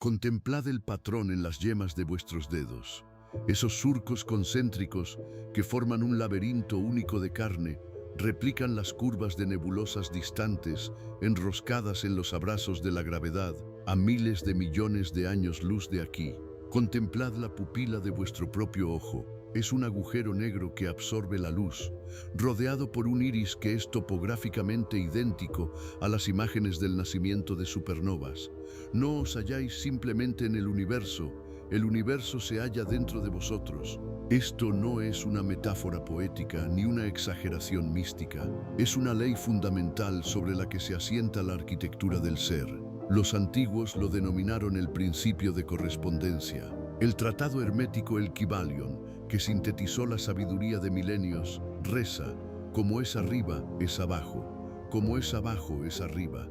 Contemplad el patrón en las yemas de vuestros dedos, esos surcos concéntricos que forman un laberinto único de carne, replican las curvas de nebulosas distantes, enroscadas en los abrazos de la gravedad, a miles de millones de años luz de aquí. Contemplad la pupila de vuestro propio ojo. Es un agujero negro que absorbe la luz, rodeado por un iris que es topográficamente idéntico a las imágenes del nacimiento de supernovas. No os halláis simplemente en el universo se halla dentro de vosotros. Esto no es una metáfora poética ni una exageración mística, es una ley fundamental sobre la que se asienta la arquitectura del ser. Los antiguos lo denominaron el principio de correspondencia. El tratado hermético El Kybalion, que sintetizó la sabiduría de milenios, reza: como es arriba, es abajo; como es abajo, es arriba.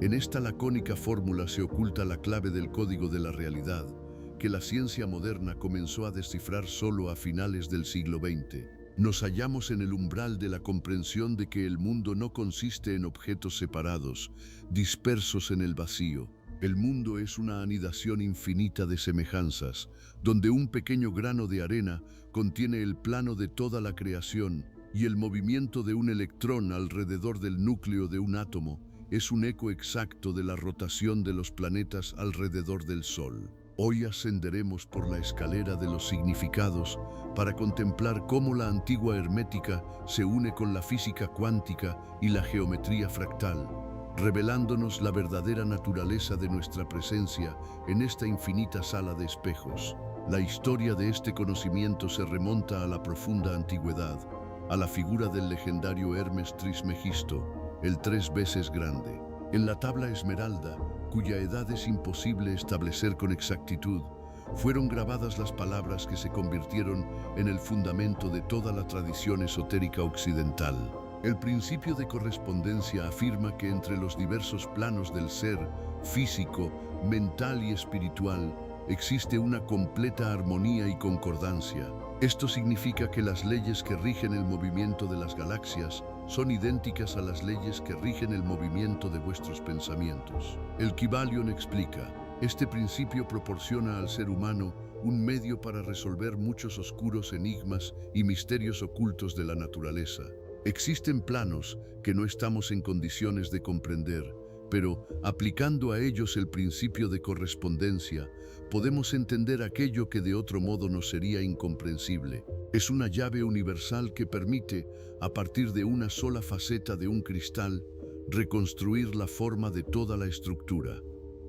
En esta lacónica fórmula se oculta la clave del código de la realidad, que la ciencia moderna comenzó a descifrar solo a finales del siglo XX. Nos hallamos en el umbral de la comprensión de que el mundo no consiste en objetos separados, dispersos en el vacío. El mundo es una anidación infinita de semejanzas, donde un pequeño grano de arena contiene el plano de toda la creación, y el movimiento de un electrón alrededor del núcleo de un átomo es un eco exacto de la rotación de los planetas alrededor del Sol. Hoy ascenderemos por la escalera de los significados para contemplar cómo la antigua hermética se une con la física cuántica y la geometría fractal, revelándonos la verdadera naturaleza de nuestra presencia en esta infinita sala de espejos. La historia de este conocimiento se remonta a la profunda antigüedad, a la figura del legendario Hermes Trismegisto, el 3 veces grande. En la tabla esmeralda, cuya edad es imposible establecer con exactitud, fueron grabadas las palabras que se convirtieron en el fundamento de toda la tradición esotérica occidental. El principio de correspondencia afirma que entre los diversos planos del ser, físico, mental y espiritual, existe una completa armonía y concordancia. Esto significa que las leyes que rigen el movimiento de las galaxias son idénticas a las leyes que rigen el movimiento de vuestros pensamientos. El Kybalion explica: este principio proporciona al ser humano un medio para resolver muchos oscuros enigmas y misterios ocultos de la naturaleza. Existen planos que no estamos en condiciones de comprender, pero aplicando a ellos el principio de correspondencia, podemos entender aquello que de otro modo nos sería incomprensible. Es una llave universal que permite, a partir de una sola faceta de un cristal, reconstruir la forma de toda la estructura.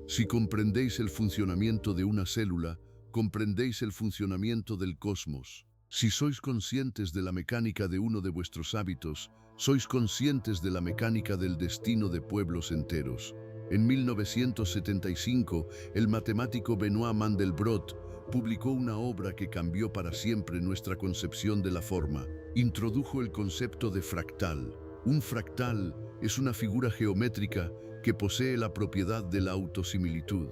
Si comprendéis el funcionamiento de una célula, comprendéis el funcionamiento del cosmos. Si sois conscientes de la mecánica de uno de vuestros hábitos, sois conscientes de la mecánica del destino de pueblos enteros. En 1975, el matemático Benoit Mandelbrot publicó una obra que cambió para siempre nuestra concepción de la forma. Introdujo el concepto de fractal. Un fractal es una figura geométrica que posee la propiedad de la autosimilitud.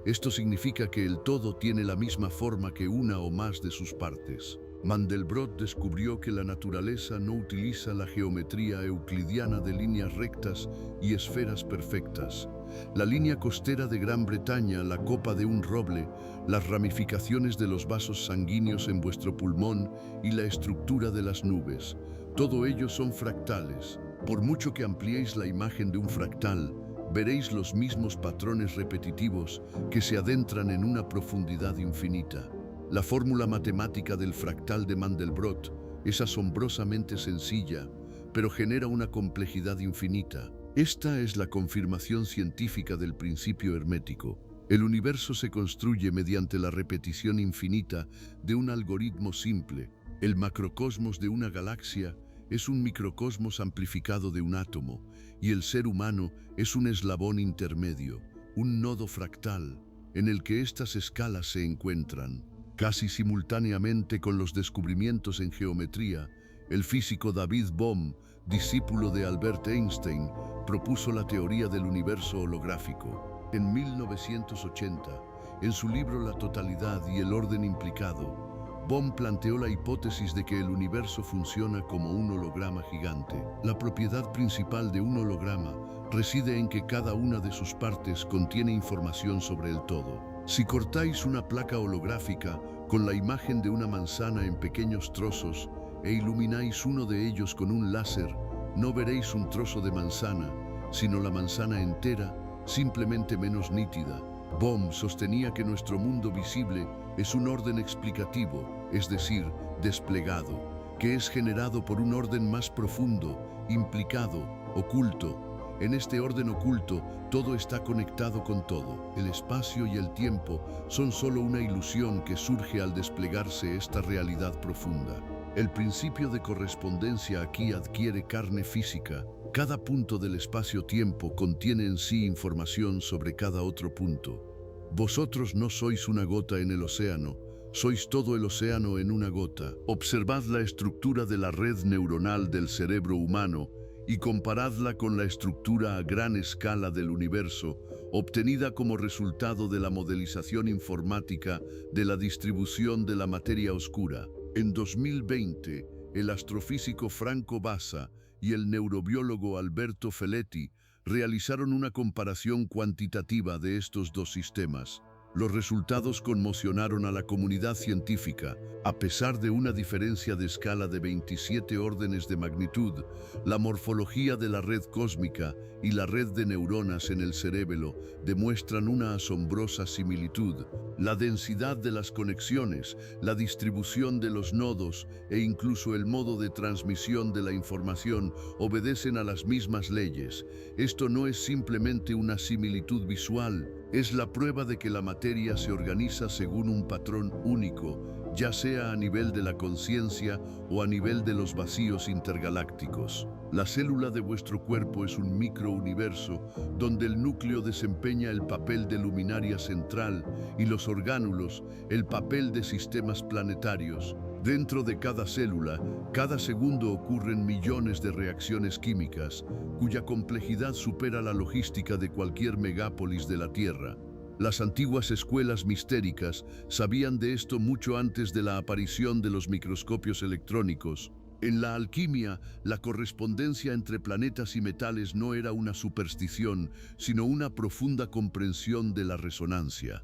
Esto significa que el todo tiene la misma forma que una o más de sus partes. Mandelbrot descubrió que la naturaleza no utiliza la geometría euclidiana de líneas rectas y esferas perfectas. La línea costera de Gran Bretaña, la copa de un roble, las ramificaciones de los vasos sanguíneos en vuestro pulmón y la estructura de las nubes. Todo ello son fractales. Por mucho que ampliéis la imagen de un fractal, veréis los mismos patrones repetitivos que se adentran en una profundidad infinita. La fórmula matemática del fractal de Mandelbrot es asombrosamente sencilla, pero genera una complejidad infinita. Esta es la confirmación científica del principio hermético. El universo se construye mediante la repetición infinita de un algoritmo simple. El macrocosmos de una galaxia es un microcosmos amplificado de un átomo, y el ser humano es un eslabón intermedio, un nodo fractal, en el que estas escalas se encuentran. Casi simultáneamente con los descubrimientos en geometría, el físico David Bohm, discípulo de Albert Einstein, propuso la teoría del universo holográfico. En 1980, en su libro La totalidad y el orden implicado, Bohm planteó la hipótesis de que el universo funciona como un holograma gigante. La propiedad principal de un holograma reside en que cada una de sus partes contiene información sobre el todo. Si cortáis una placa holográfica con la imagen de una manzana en pequeños trozos e ilumináis uno de ellos con un láser, no veréis un trozo de manzana, sino la manzana entera, simplemente menos nítida. Bohm sostenía que nuestro mundo visible es un orden explicativo, es decir, desplegado, que es generado por un orden más profundo, implicado, oculto. En este orden oculto, todo está conectado con todo. El espacio y el tiempo son solo una ilusión que surge al desplegarse esta realidad profunda. El principio de correspondencia aquí adquiere carne física. Cada punto del espacio-tiempo contiene en sí información sobre cada otro punto. Vosotros no sois una gota en el océano, sois todo el océano en una gota. Observad la estructura de la red neuronal del cerebro humano y comparadla con la estructura a gran escala del universo, obtenida como resultado de la modelización informática de la distribución de la materia oscura. En 2020, el astrofísico Franco Bassa y el neurobiólogo Alberto Feletti realizaron una comparación cuantitativa de estos dos sistemas. Los resultados conmocionaron a la comunidad científica. A pesar de una diferencia de escala de 27 órdenes de magnitud, la morfología de la red cósmica y la red de neuronas en el cerebelo demuestran una asombrosa similitud. La densidad de las conexiones, la distribución de los nodos e incluso el modo de transmisión de la información obedecen a las mismas leyes. Esto no es simplemente una similitud visual, es la prueba de que la materia se organiza según un patrón único, ya sea a nivel de la conciencia o a nivel de los vacíos intergalácticos. La célula de vuestro cuerpo es un microuniverso donde el núcleo desempeña el papel de luminaria central y los orgánulos el papel de sistemas planetarios. Dentro de cada célula, cada segundo ocurren millones de reacciones químicas, cuya complejidad supera la logística de cualquier megápolis de la Tierra. Las antiguas escuelas mistéricas sabían de esto mucho antes de la aparición de los microscopios electrónicos. En la alquimia, la correspondencia entre planetas y metales no era una superstición, sino una profunda comprensión de la resonancia.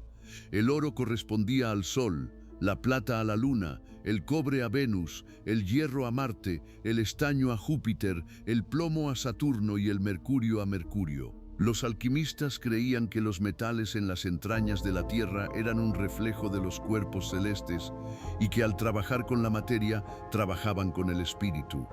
El oro correspondía al Sol, la plata a la Luna, el cobre a Venus, el hierro a Marte, el estaño a Júpiter, el plomo a Saturno y el mercurio a Mercurio. Los alquimistas creían que los metales en las entrañas de la Tierra eran un reflejo de los cuerpos celestes y que al trabajar con la materia, trabajaban con el espíritu.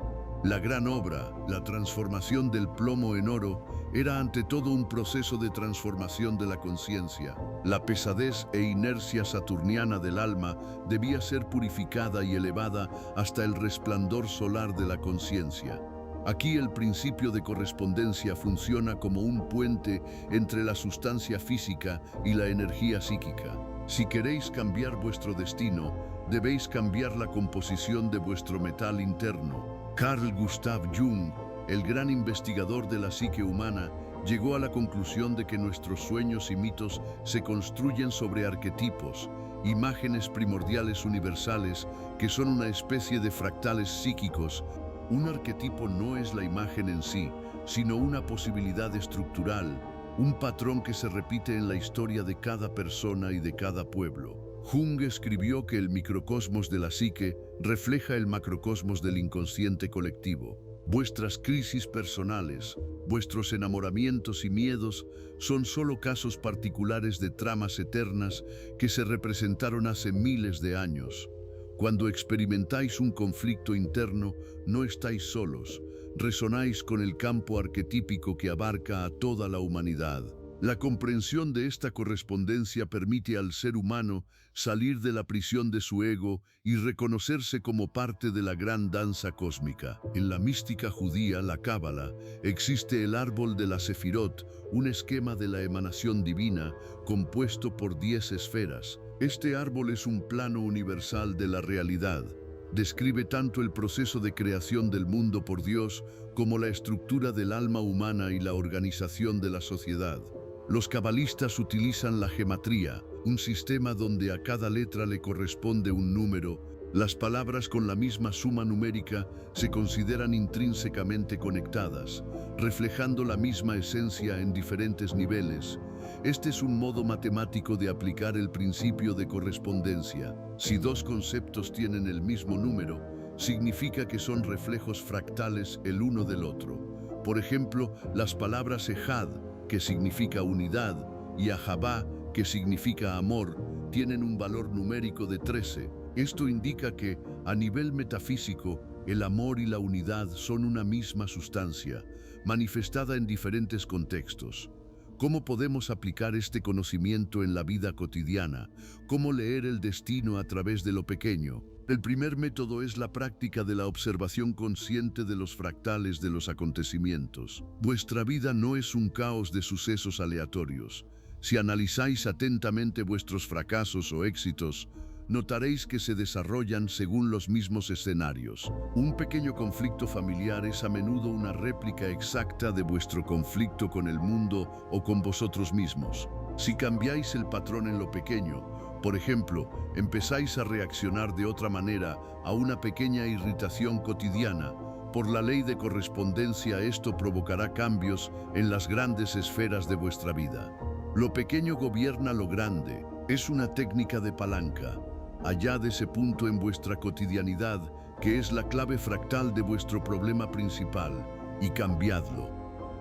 La gran obra, la transformación del plomo en oro, era ante todo un proceso de transformación de la conciencia. La pesadez e inercia saturniana del alma debía ser purificada y elevada hasta el resplandor solar de la conciencia. Aquí el principio de correspondencia funciona como un puente entre la sustancia física y la energía psíquica. Si queréis cambiar vuestro destino, debéis cambiar la composición de vuestro metal interno. Carl Gustav Jung, el gran investigador de la psique humana, llegó a la conclusión de que nuestros sueños y mitos se construyen sobre arquetipos, imágenes primordiales universales que son una especie de fractales psíquicos. Un arquetipo no es la imagen en sí, sino una posibilidad estructural, un patrón que se repite en la historia de cada persona y de cada pueblo. Jung escribió que el microcosmos de la psique refleja el macrocosmos del inconsciente colectivo. Vuestras crisis personales, vuestros enamoramientos y miedos son solo casos particulares de tramas eternas que se representaron hace miles de años. Cuando experimentáis un conflicto interno, no estáis solos, resonáis con el campo arquetípico que abarca a toda la humanidad. La comprensión de esta correspondencia permite al ser humano salir de la prisión de su ego y reconocerse como parte de la gran danza cósmica. En la mística judía, la Cábala, existe el árbol de la Sefirot, un esquema de la emanación divina compuesto por 10 esferas. Este árbol es un plano universal de la realidad. Describe tanto el proceso de creación del mundo por Dios como la estructura del alma humana y la organización de la sociedad. Los cabalistas utilizan la gematría, un sistema donde a cada letra le corresponde un número. Las palabras con la misma suma numérica se consideran intrínsecamente conectadas, reflejando la misma esencia en diferentes niveles. Este es un modo matemático de aplicar el principio de correspondencia. Si dos conceptos tienen el mismo número, significa que son reflejos fractales el uno del otro. Por ejemplo, las palabras ejad, que significa unidad, y ahabá, que significa amor, tienen un valor numérico de 13. Esto indica que, a nivel metafísico, el amor y la unidad son una misma sustancia, manifestada en diferentes contextos. ¿Cómo podemos aplicar este conocimiento en la vida cotidiana? ¿Cómo leer el destino a través de lo pequeño? El primer método es la práctica de la observación consciente de los fractales de los acontecimientos. Vuestra vida no es un caos de sucesos aleatorios. Si analizáis atentamente vuestros fracasos o éxitos, notaréis que se desarrollan según los mismos escenarios. Un pequeño conflicto familiar es a menudo una réplica exacta de vuestro conflicto con el mundo o con vosotros mismos. Si cambiáis el patrón en lo pequeño, por ejemplo, empezáis a reaccionar de otra manera a una pequeña irritación cotidiana, por la ley de correspondencia esto provocará cambios en las grandes esferas de vuestra vida. Lo pequeño gobierna lo grande. Es una técnica de palanca. Hallad ese punto en vuestra cotidianidad, que es la clave fractal de vuestro problema principal, y cambiadlo.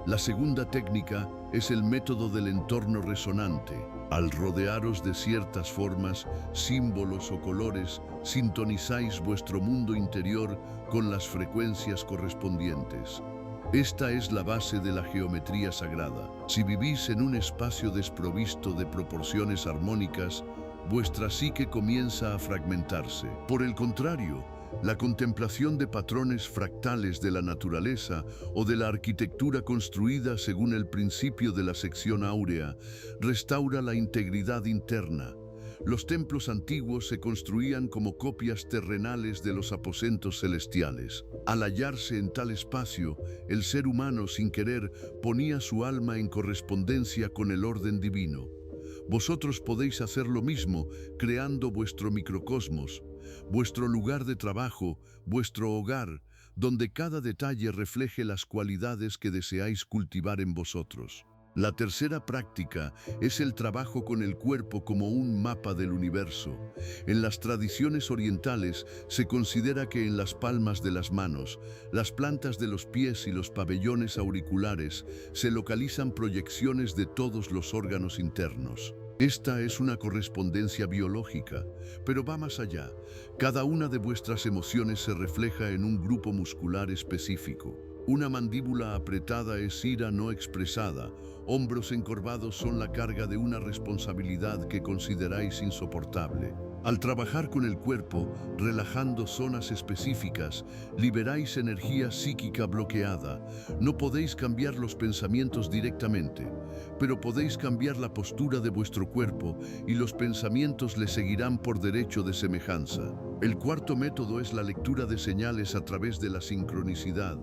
La segunda técnica es el método del entorno resonante. Al rodearos de ciertas formas, símbolos o colores, sintonizáis vuestro mundo interior con las frecuencias correspondientes. Esta es la base de la geometría sagrada. Si vivís en un espacio desprovisto de proporciones armónicas, vuestra psique comienza a fragmentarse. Por el contrario, la contemplación de patrones fractales de la naturaleza o de la arquitectura construida según el principio de la sección áurea restaura la integridad interna. Los templos antiguos se construían como copias terrenales de los aposentos celestiales. Al hallarse en tal espacio, el ser humano, sin querer, ponía su alma en correspondencia con el orden divino. Vosotros podéis hacer lo mismo, creando vuestro microcosmos, vuestro lugar de trabajo, vuestro hogar, donde cada detalle refleje las cualidades que deseáis cultivar en vosotros. La tercera práctica es el trabajo con el cuerpo como un mapa del universo. En las tradiciones orientales se considera que en las palmas de las manos, las plantas de los pies y los pabellones auriculares se localizan proyecciones de todos los órganos internos. Esta es una correspondencia biológica, pero va más allá. Cada una de vuestras emociones se refleja en un grupo muscular específico. Una mandíbula apretada es ira no expresada. Hombros encorvados son la carga de una responsabilidad que consideráis insoportable. Al trabajar con el cuerpo, relajando zonas específicas, liberáis energía psíquica bloqueada. No podéis cambiar los pensamientos directamente, pero podéis cambiar la postura de vuestro cuerpo y los pensamientos le seguirán por derecho de semejanza. El cuarto método es la lectura de señales a través de la sincronicidad.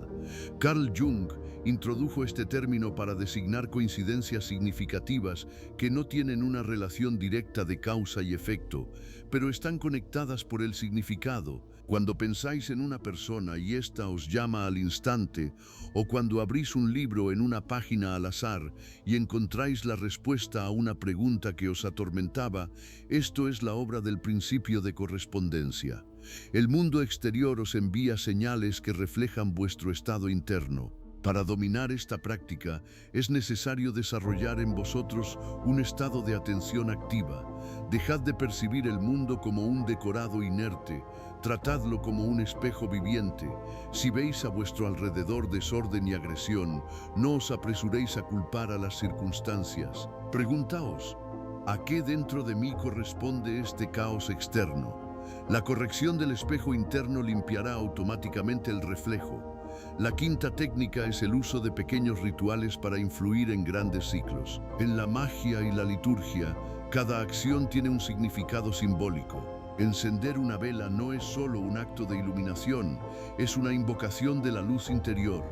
Carl Jung introdujo este término para designar coincidencias significativas que no tienen una relación directa de causa y efecto, pero están conectadas por el significado. Cuando pensáis en una persona y ésta os llama al instante, o cuando abrís un libro en una página al azar y encontráis la respuesta a una pregunta que os atormentaba, esto es la obra del principio de correspondencia. El mundo exterior os envía señales que reflejan vuestro estado interno. Para dominar esta práctica, es necesario desarrollar en vosotros un estado de atención activa. Dejad de percibir el mundo como un decorado inerte, tratadlo como un espejo viviente. Si veis a vuestro alrededor desorden y agresión, no os apresuréis a culpar a las circunstancias. Preguntaos, ¿a qué dentro de mí corresponde este caos externo? La corrección del espejo interno limpiará automáticamente el reflejo. La quinta técnica es el uso de pequeños rituales para influir en grandes ciclos. En la magia y la liturgia, cada acción tiene un significado simbólico. Encender una vela no es solo un acto de iluminación, es una invocación de la luz interior.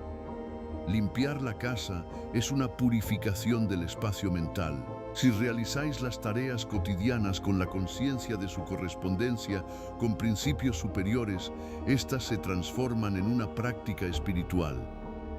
Limpiar la casa es una purificación del espacio mental. Si realizáis las tareas cotidianas con la conciencia de su correspondencia con principios superiores, éstas se transforman en una práctica espiritual.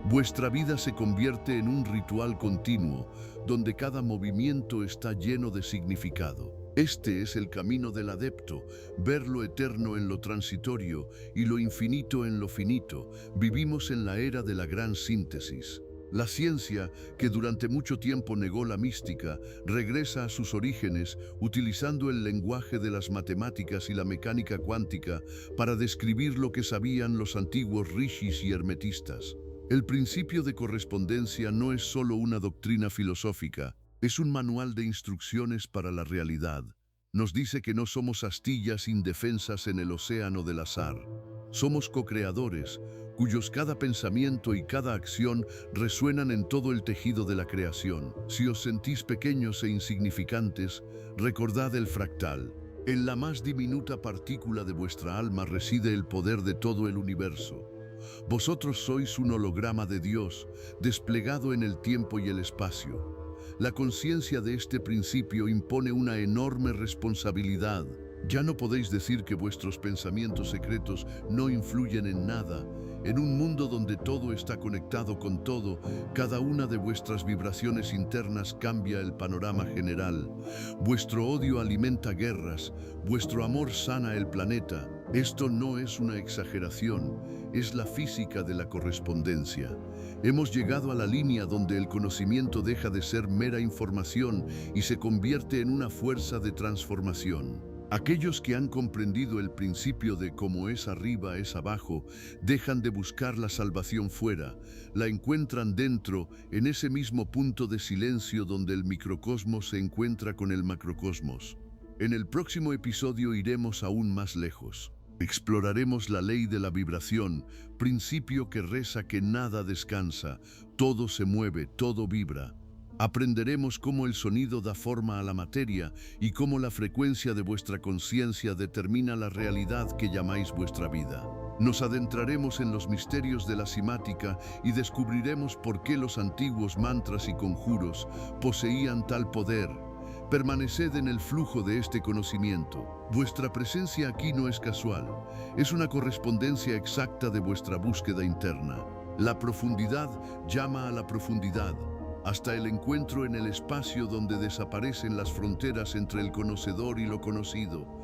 Vuestra vida se convierte en un ritual continuo, donde cada movimiento está lleno de significado. Este es el camino del adepto, ver lo eterno en lo transitorio y lo infinito en lo finito. Vivimos en la era de la gran síntesis. La ciencia, que durante mucho tiempo negó la mística, regresa a sus orígenes utilizando el lenguaje de las matemáticas y la mecánica cuántica para describir lo que sabían los antiguos rishis y hermetistas. El principio de correspondencia no es solo una doctrina filosófica, es un manual de instrucciones para la realidad. Nos dice que no somos astillas indefensas en el océano del azar. Somos co-creadores, cuyos cada pensamiento y cada acción resuenan en todo el tejido de la creación. Si os sentís pequeños e insignificantes, recordad el fractal. En la más diminuta partícula de vuestra alma reside el poder de todo el universo. Vosotros sois un holograma de Dios, desplegado en el tiempo y el espacio. La conciencia de este principio impone una enorme responsabilidad. Ya no podéis decir que vuestros pensamientos secretos no influyen en nada. En un mundo donde todo está conectado con todo, cada una de vuestras vibraciones internas cambia el panorama general. Vuestro odio alimenta guerras, vuestro amor sana el planeta. Esto no es una exageración, es la física de la correspondencia. Hemos llegado a la línea donde el conocimiento deja de ser mera información y se convierte en una fuerza de transformación. Aquellos que han comprendido el principio de cómo es arriba es abajo, dejan de buscar la salvación fuera, la encuentran dentro, en ese mismo punto de silencio donde el microcosmos se encuentra con el macrocosmos. En el próximo episodio iremos aún más lejos. Exploraremos la ley de la vibración, principio que reza que nada descansa, todo se mueve, todo vibra. Aprenderemos cómo el sonido da forma a la materia y cómo la frecuencia de vuestra conciencia determina la realidad que llamáis vuestra vida. Nos adentraremos en los misterios de la simática y descubriremos por qué los antiguos mantras y conjuros poseían tal poder. Permaneced en el flujo de este conocimiento. Vuestra presencia aquí no es casual, es una correspondencia exacta de vuestra búsqueda interna. La profundidad llama a la profundidad, hasta el encuentro en el espacio donde desaparecen las fronteras entre el conocedor y lo conocido.